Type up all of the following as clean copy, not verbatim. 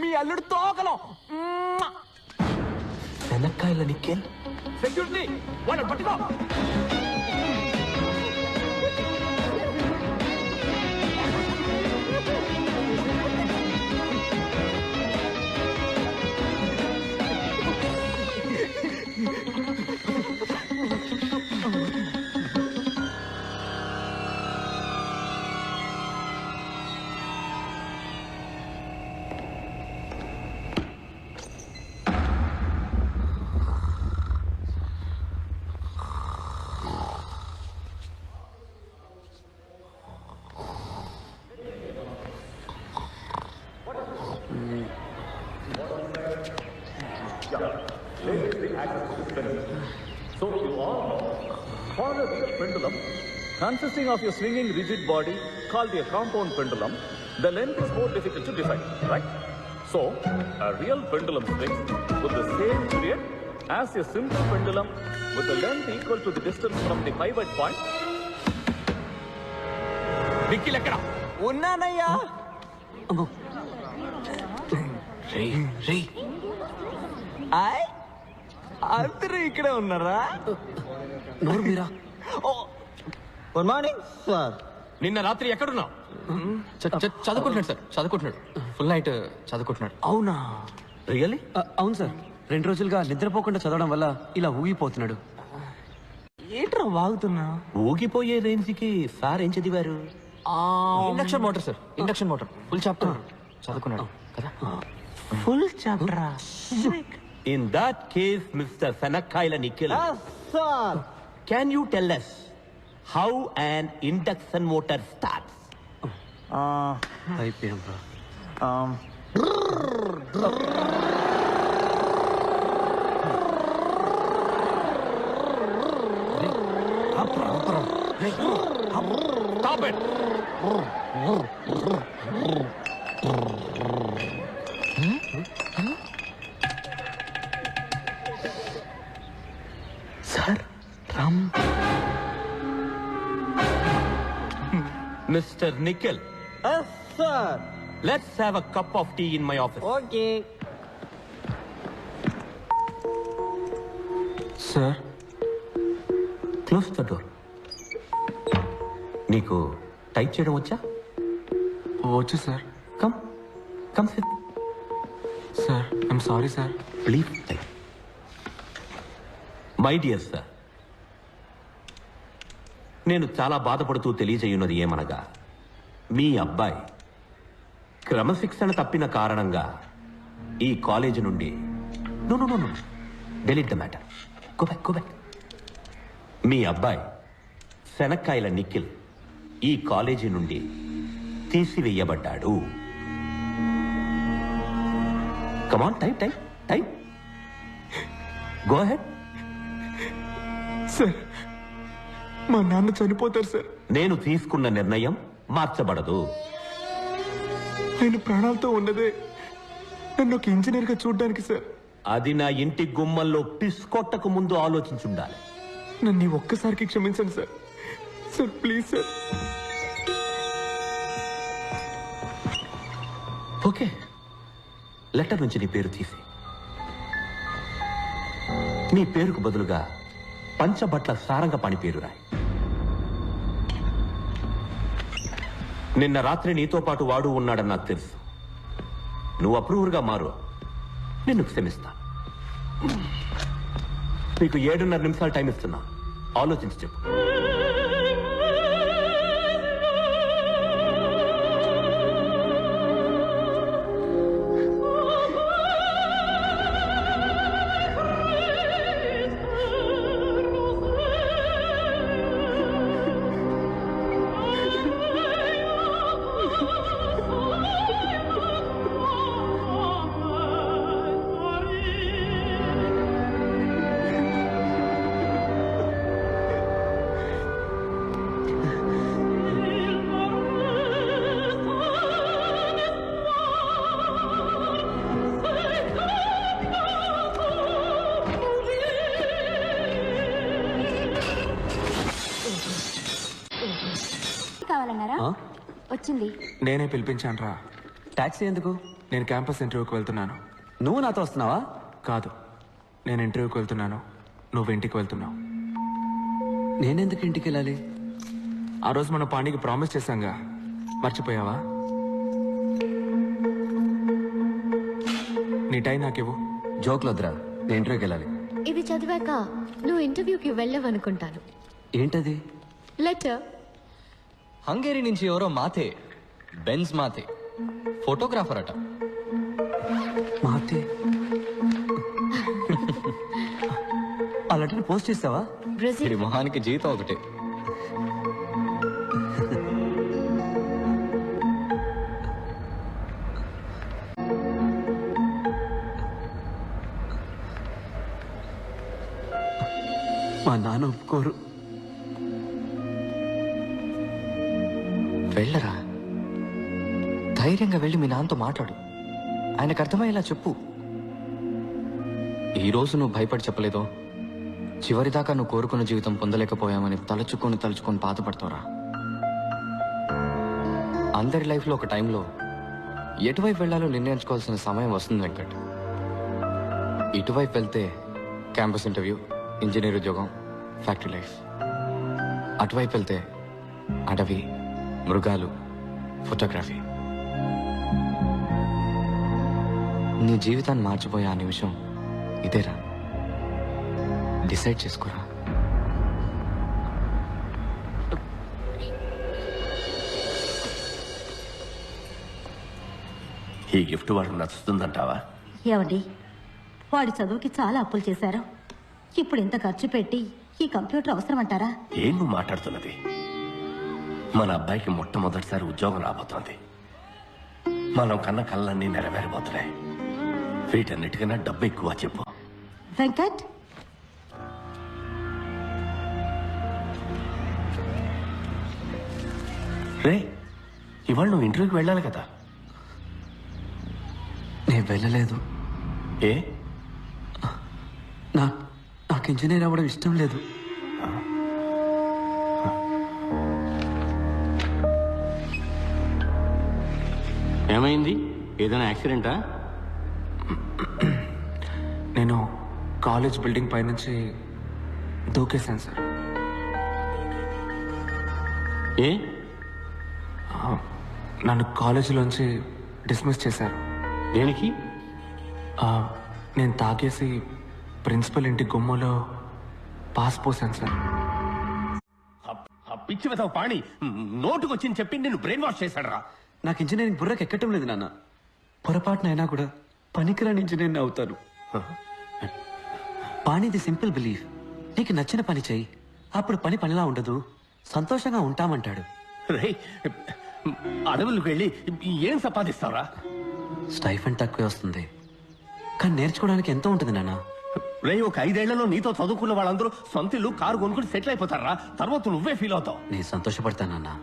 మీ అల్లుడు తోకలం. శనక్కాయల నిఖిల్. సెక్యూరిటీ వాళ్ళని పట్టుకో. So you all know, for a real pendulum consisting of a swinging rigid body called a compound pendulum, the length is more difficult to define, right? So a real pendulum swings with the same period as a simple pendulum with a length equal to the distance from the pivot point. Nikhil ఎక్కడ? ఉన్నానయ్యా. అందరూ ఇక్కడే ఉన్నారా? నోరు మీరా. Good morning sir. నిన్న రాత్రి ఎక్కడున్నావు? చదువుకుంటున్నాడు సార్, చదువుకుంటున్నాడు. ఫుల్ నైట్ చదువుకుంటున్నాడు. అవునా? రియల్లీ? అవును సార్, 2 రోజులుగా నిద్రపోకుండా చదవడం వల్ల ఇలా ఊగిపోతున్నాడు. ఏంట్రా వాగుతున్నా? ఊగిపోయే రేంజ్కి సార్ ఏం చదివారు? Induction motor sir, induction motor. Full chapter చదువుకున్నాడు కదా. ఫుల్ చాప్టరా? In that case, Mr. Sanakkaila Nikhil, sir, can you tell us how an induction motor starts? అయిపోయాం రా. Stop it! Sir, Ram. Mr. Nikhil, sir, let's have a cup of tea in my office. Okay sir, close the door. నీకు type చేయడం వచ్చా? వచ్చు sir. Come come SIT. Sir, I'm sorry sir. Please type. My dear sir, నేను చాలా బాధపడుతూ తెలియజేయున్నది ఏమనగా, మీ అబ్బాయి క్రమశిక్షణ తప్పిన కారణంగా ఈ కాలేజీ నుండి no no no no delete the matter. Go back, go back. మీ అబ్బాయి శనక్కాయల నిఖిల్ ఈ కాలేజీ నుండి తీసివేయబడ్డాడు. Come on, type type type. Go ahead. Sir, మా నాన్న చనిపోతారు సార్. నేను తీసుకున్న నిర్ణయం మార్చబడదు. ఆయన ప్రాణాలతో ఉన్నదే నన్ను ఒక ఇంజనీర్ గా చూడడానికి సార్. అది నా ఇంటి గుమ్మల్లో పిస్కొట్టకు ముందు ఆలోచించుండాలి. నన్ను ఒక్కసారికి క్షమించండి sir. Sir please sir. Okay, letter నుంచి నీ పేరు తీసి నీ పేరుకు బదులుగా పంచబట్ల సారంగపాణి పేరు రాయి. నిన్న రాత్రి నీతో పాటు వాడు ఉన్నాడని నాకు తెలుసు. నువ్వు అప్రూవర్గా మారు, నిన్ను క్షమిస్తా. నీకు 7:30 నిమిషాలు టైం ఇస్తున్నా, ఆలోచించి చెప్పు. కావాలన్నారా? వచ్చింది. నేనే పిలిపించాను రా. టాక్సీ ఎందుకు? నేను క్యాంపస్ ఇంటర్వ్యూకి వెళ్తున్నాను. నువ్వు నాతో వస్తున్నావా? కాదు, నేను ఇంటర్వ్యూకి వెళ్తున్నాను, నువ్వు ఇంటికి వెళ్తున్నావు. నేనెందుకు ఇంటికి వెళ్ళాలి? ఆ రోజు మనం పాండికి ప్రామిస్ చేశాంగా, మర్చిపోయావా? నీ టైం నాకివ్వు. జోక్లు వద్దురా, నేను ఇంటర్వ్యూకి వెళ్ళాలి. ఇది చదివాక నువ్వు ఇంటర్వ్యూకి వెళ్ళవనుకుంటాను. ఏంటది? లెటర్. హంగేరీ నుంచి ఎవరో మాతే, బెన్స్ మాతే, ఫోటోగ్రాఫర్ అట. మాతే ఆ లెటర్ పోస్ట్ చేస్తావా? బ్రెజిల్. ఇది మొహానికి జీతం ఒకటే. మా నాన్న ఒప్పుకోరు. వెళ్ళరా, ధైర్యంగా వెళ్ళి మీ నాన్నతో మాట్లాడు. ఆయనకు అర్థమయ్యేలా చెప్పు. ఈ రోజు నువ్వు భయపడి చెప్పలేదో, చివరిదాకా నువ్వు కోరుకున్న జీవితం పొందలేకపోయామని తలుచుకొని బాధపడతావురా. అందరి లైఫ్లో ఒక టైంలో ఎటువైపు వెళ్ళాలో నిర్ణయించుకోవాల్సిన సమయం వస్తుంది వెంకట్. ఇటువైపు వెళ్తే క్యాంపస్ ఇంటర్వ్యూ, ఇంజనీర్ ఉద్యోగం, ఫ్యాక్టరీ లైఫ్. అటువైపు వెళ్తే అడవి, మృగాలు, ఫోటోగ్రఫీ. నీ జీవితాన్ని మార్చిపోయే ఆ నిమిషం ఇదేరా. డిసైడ్ చేసుకోరా. ఈ గిఫ్ట్ వాడికి నచ్చుతుందంటావా? ఏమండి, వాడి చదువుకి చాలా అప్పులు చేశారు. ఇప్పుడు ఇంత ఖర్చు పెట్టి ఈ కంప్యూటర్ అవసరం అంటారా? ఏం నువ్వు మాట్లాడుతున్నది? మన అబ్బాయికి మొట్టమొదటిసారి ఉద్యోగం రాబోతోంది. మనం కన్న కళ్ళన్నీ నెరవేరబోతున్నాయి. వీటన్నిటికన్నా డబ్బు ఎక్కువ చెప్పు. వెంకట్, రే, ఇవాళ నువ్వు ఇంటర్వ్యూకి వెళ్ళాలి కదా? నేను వెళ్ళలేదు. ఏ? నాకు ఇంజనీర్ అవ్వడం ఇష్టం లేదు. ఏమైంది? ఏదైనా యాక్సిడెంటా? నేను కాలేజ్ బిల్డింగ్ పైనుంచి దూకేశాను సార్. ఏ? నన్ను కాలేజీలోంచి డిస్మిస్ చేశారు. దేనికి? నేను తాగేసి ప్రిన్సిపల్ ఇంటి గుమ్మలో పాస్ పోసాను సార్. పిచ్చి వెతవ పాణి నోటుకొచ్చింది చెప్పి నేను బ్రెయిన్ వాష్ చేశాడు. నాకు ఇంజనీరింగ్ బుర్రకు ఎక్కటం లేదు నాన్న. పొరపాటునైనా కూడా పనికిరాని ఇంజనీర్ని అవుతాను. పాణిది సింపుల్ బిలీఫ్. నీకు నచ్చిన పని చెయ్యి, అప్పుడు పని పనిలా ఉండదు, సంతోషంగా ఉంటామంటాడు. రే, అడవులకు వెళ్ళి ఏం సంపాదిస్తావురా? స్టైఫండ్ తక్కువే వస్తుంది, కానీ నేర్చుకోవడానికి ఎంతో ఉంటుంది నాన్న. రే, ఒక 5 ఏళ్లలో నీతో చదువుకున్న వాళ్ళందరూ సొంత ఇల్లు, కారు కొనుక్కుని సెటిల్ అయిపోతారా? తర్వాత నువ్వే ఫీల్ అవుతావు. నేను సంతోషపడతానన్నా,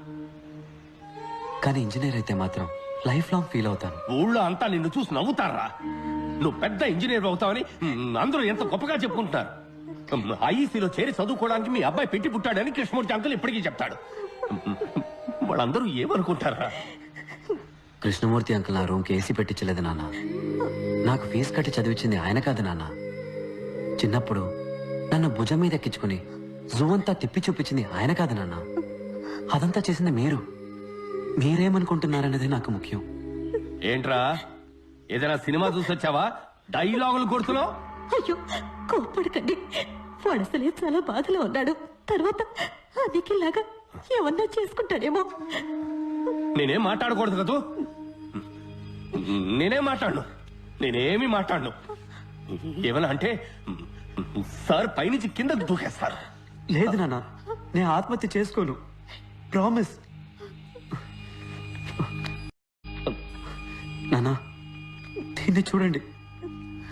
కానీ ఇంజనీర్ అయితే మాత్రం లైఫ్ లాంగ్ ఫీల్ అవుతాను. ఊళ్ళో అంతా నిన్ను చూసి నవ్వుతారా? నువ్వు పెద్ద ఇంజనీర్ అవుతావని అందరూ ఎంత గొప్పగా చెప్పుకుంటున్నారు. ఐఈసీలో చేరి చదువుకోవడానికి మీ అబ్బాయి పెట్టి పుట్టాడని కృష్ణమూర్తి అంకుల్ ఇప్పటికీ చెప్తాడు. వాళ్ళందరూ ఏమనుకుంటారా? కృష్ణమూర్తి అంకుల్ నా రూమ్కి ఏసీ పెట్టించలేదు నాన్న. నాకు ఫీజు కట్టి చదివించింది ఆయన కాదు నాన్న. చిన్నప్పుడు నన్ను భుజం మీద ఎక్కించుకుని జూ అంతా తిప్పి చూపించింది ఆయన కాదు నాన్న. అదంతా చేసింది మీరు. మీరేమనుకుంటున్నారనేది నాకు ముఖ్యం. ఏంట్రా, ఏదైనా సినిమా చూసి వచ్చావా? డైలాగులు కొడుతున్నావు? అయ్యో, కోప్పడకండి. వాడు అసలే చాలా బాధలో ఉన్నాడు. తర్వాత అదికిలాగా ఏమన్నా చేసుకుంటాడేమో. నేనేం మాట్లాడకూడదు కదూ? నేనేం మాట్లాడను, నేనేమి మాట్లాడను. ఏమన్నా అంటే సార్ పైనుంచి కిందకు దూకేస్తారు. లేదు నాన్న, నేను ఆత్మహత్య చేసుకోను, ప్రామిస్. నాన్న, దీన్ని చూడండి.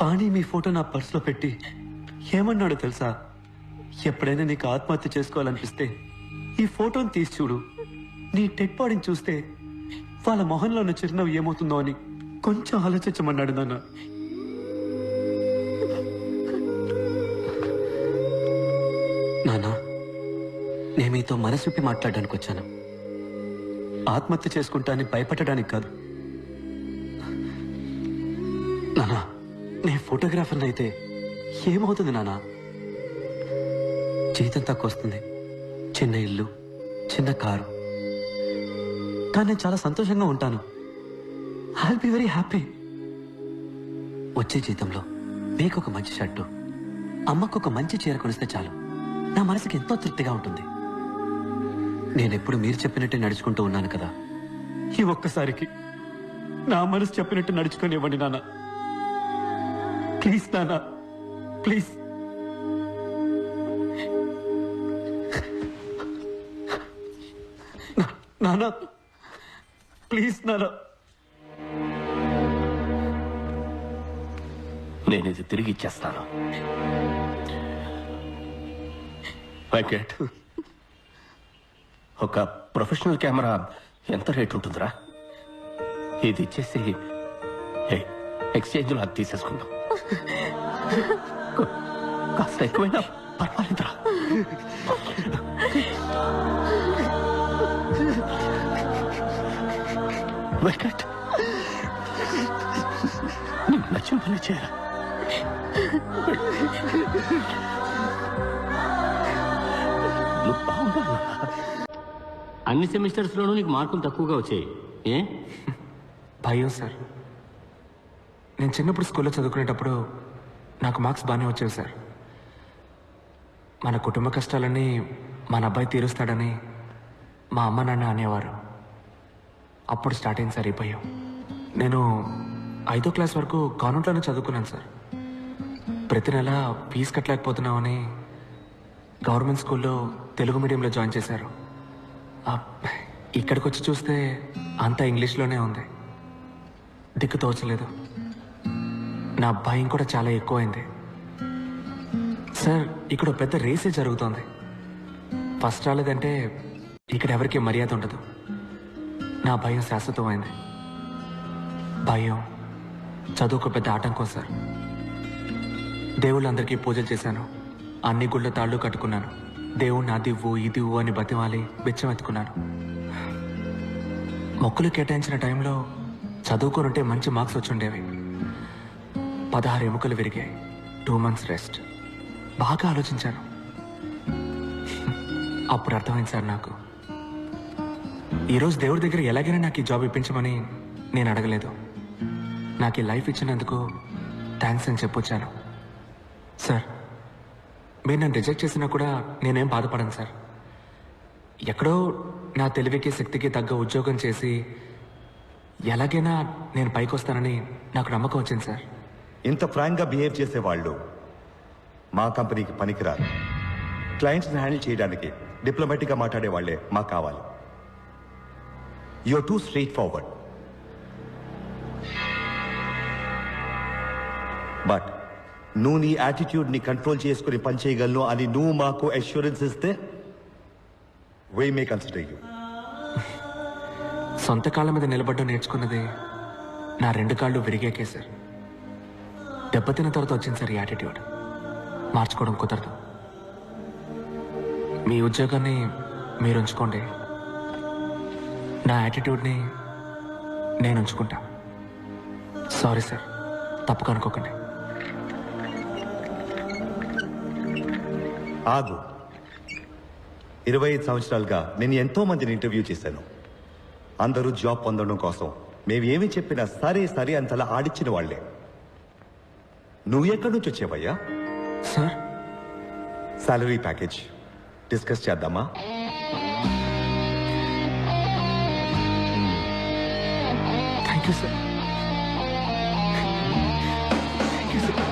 పాణి మీ ఫోటో నా పర్సులో పెట్టి ఏమన్నాడో తెలుసా? ఎప్పుడైనా నీకు ఆత్మహత్య చేసుకోవాలనిపిస్తే ఈ ఫోటోని తీసి చూడు. నీ డెడ్ బాడీని చూస్తే వాళ్ళ మొహంలో ఉన్న చిరునవ్వు ఏమవుతుందో అని కొంచెం ఆలోచించమన్నాడు నాన్న. నాన్న, నేను మీతో మనసుప్పి మాట్లాడడానికి వచ్చాను. ఆత్మహత్య చేసుకుంటా అని భయపడడానికి కాదు. నానా నేను ఫోటోగ్రాఫర్ని అయితే ఏమవుతుంది నానా? జీతం తక్కువ వస్తుంది, చిన్న ఇల్లు, చిన్న కారు, కానీ నేను చాలా సంతోషంగా ఉంటాను. I will be very happy. వచ్చే జీతంలో మీకు ఒక మంచి షర్టు, అమ్మకు ఒక మంచి చీర కొనిస్తే చాలు నా మనసుకి ఎంతో తృప్తిగా ఉంటుంది. నేనెప్పుడు మీరు చెప్పినట్టే నడుచుకుంటూ ఉన్నాను కదా, ఈ ఒక్కసారికి నా మనసు చెప్పినట్టు నడుచుకొని ఇవ్వండి నాన్న. ప్లీజ్ నాన్న, ప్లీజ్. నాన్న ప్లీజ్ నాన్న. నేను ఇది తిరిగి ఇచ్చేస్తాను. వెంకట్, ఒక ప్రొఫెషనల్ కెమెరా ఎంత రేట్ ఉంటుందిరా? ఇది ఇచ్చేసి ఎక్స్చేంజ్లో అది తీసేసుకుందాం. కాస్త ఎక్కువైనా పర్వాలేదురా. వెంకట్, నీకు నచ్చిన పని చేయరా? నువ్వు బాగున్నావు. అన్ని సెమిస్టర్స్లోనూ నీకు మార్కులు తక్కువగా వచ్చాయి. ఏ? భయం సార్. నేను చిన్నప్పుడు స్కూల్లో చదువుకునేటప్పుడు నాకు మార్క్స్ బాగానే వచ్చేవి సార్. మన కుటుంబ కష్టాలన్నీ మన అబ్బాయి తీరుస్తాడని మా అమ్మ నాన్న అనేవారు. అప్పుడు స్టార్ట్ అయింది సార్ ఈ భయం. నేను 5వ క్లాస్ వరకు కాన్వెంట్లోనే చదువుకున్నాను సార్. ప్రతి నెల ఫీజు కట్టలేకపోతున్నామని గవర్నమెంట్ స్కూల్లో తెలుగు మీడియంలో జాయిన్ చేశారు. ఇక్కడికి వచ్చి చూస్తే అంతా ఇంగ్లీష్లోనే ఉంది. దిక్కు తోచలేదు. నా భయం కూడా చాలా ఎక్కువైంది సార్. ఇక్కడ పెద్ద రేసే జరుగుతోంది. ఫస్ట్ రాలేదంటే ఇక్కడ ఎవరికి మర్యాద ఉండదు. నా భయం శాశ్వతమైంది. భయం చదువుకు పెద్ద ఆటంకం సార్. దేవుళ్ళందరికీ పూజలు చేశాను, అన్ని గుళ్ళ తాళ్ళు కట్టుకున్నాను, దేవుణ్ణి అదివ్వు ఇదివ్వు అని బతిమాలి బిచ్చం ఎత్తుకున్నాను. మొక్కులు కేటాయించిన టైంలో చదువుకోనుంటే మంచి మార్క్స్ వచ్చుండేవి. 16 ఎముకలు విరిగాయి, 2 months రెస్ట్. బాగా ఆలోచించాను. అప్పుడు అర్థమైంది సార్ నాకు, ఈరోజు దేవుడి దగ్గర ఎలాగైనా నాకు ఈ జాబ్ ఇప్పించమని నేను అడగలేదు. నాకు ఈ లైఫ్ ఇచ్చినందుకు థ్యాంక్స్ అని చెప్పొచ్చాను. సార్, మీరు నన్ను రిజెక్ట్ చేసినా కూడా నేనేం బాధపడను సార్. ఎక్కడో నా తెలివికి శక్తికి తగ్గ ఉద్యోగం చేసి ఎలాగైనా నేను పైకి వస్తానని నాకు నమ్మకం వచ్చింది సార్. ఇంత ఫ్రాంక్గా బిహేవ్ చేసేవాళ్ళు మా కంపెనీకి పనికిరారు. క్లయింట్స్ని హ్యాండిల్ చేయడానికి డిప్లొమాటిక్గా మాట్లాడే వాళ్ళే మాకు కావాలి. You are too straightforward. But నువ్వు నీ యాటిట్యూడ్ని కంట్రోల్ చేసుకుని పనిచేయగలను అని నువ్వు మాకు అష్యూరెన్స్ ఇస్తే వీ మే కన్సిడర్ యూ. సొంత కాళ్ళ మీద నిలబడ్డం నేర్చుకున్నది నా 2 కాళ్ళు విరిగాకే సార్. దెబ్బతిన్న తర్వాత వచ్చింది సార్ ఈ యాటిట్యూడ్. మార్చుకోవడం కుదరదు. మీ ఉద్యోగాన్ని మీరు ఉంచుకోండి, నా యాటిట్యూడ్ని నేను ఉంచుకుంటా. సారీ సార్, తప్పుగా అనుకోకండి. ఆగు. 25 సంవత్సరాలుగా నేను ఎంతో మందిని ఇంటర్వ్యూ చేశాను. అందరూ జాబ్ పొందడం కోసం మేము ఏమి చెప్పినా సరే సరే అంతలా ఆడిచ్చిన వాళ్లే. నువ్వు ఎక్కడి నుంచి వచ్చావయ్యా? సార్, సాలరీ ప్యాకేజ్ డిస్కస్ చేద్దామా? Thank you sir. Thank you sir.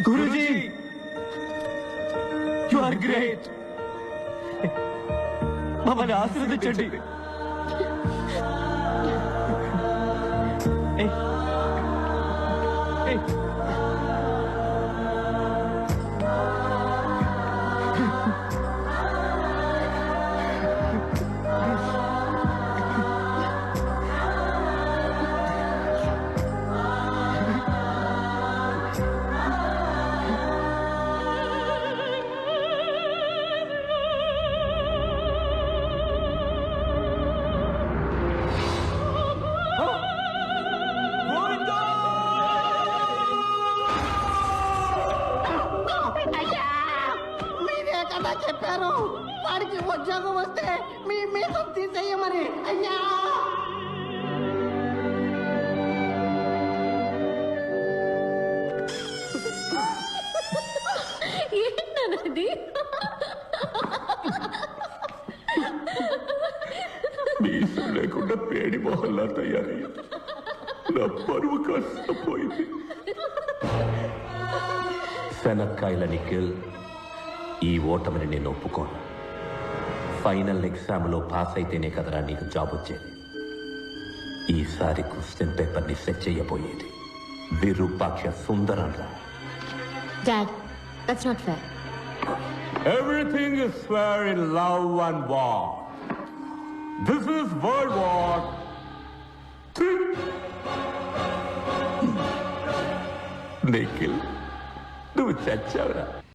Guruji, you are great. మమ్మల్ని ఆశీర్వదించండి. గారు వాడికి ఉద్యోగం వస్తే మీ మీసం తీసేయమని. అయ్యా ఏంటన్నది? మీసం లేకుండా పేడి మొహల్లా తయారయ్యింది. నా పరువు కాస్త పోయింది. శనక్కాయల నిఖిల్, ఈ ఓటమిని నేను ఒప్పుకోను. ఫైనల్ ఎగ్జామ్లో పాస్ అయితేనే కదరా నీకు జాబ్ వచ్చేది. ఈసారి క్వశ్చన్ పేపర్ని సెట్ చేయబోయేది విరూపాక్ష సుందరంరా. Dad, that's not fair. Everything is fair in love and war. This is world war 3. Nikhil, నువ్వు చచ్చావురా.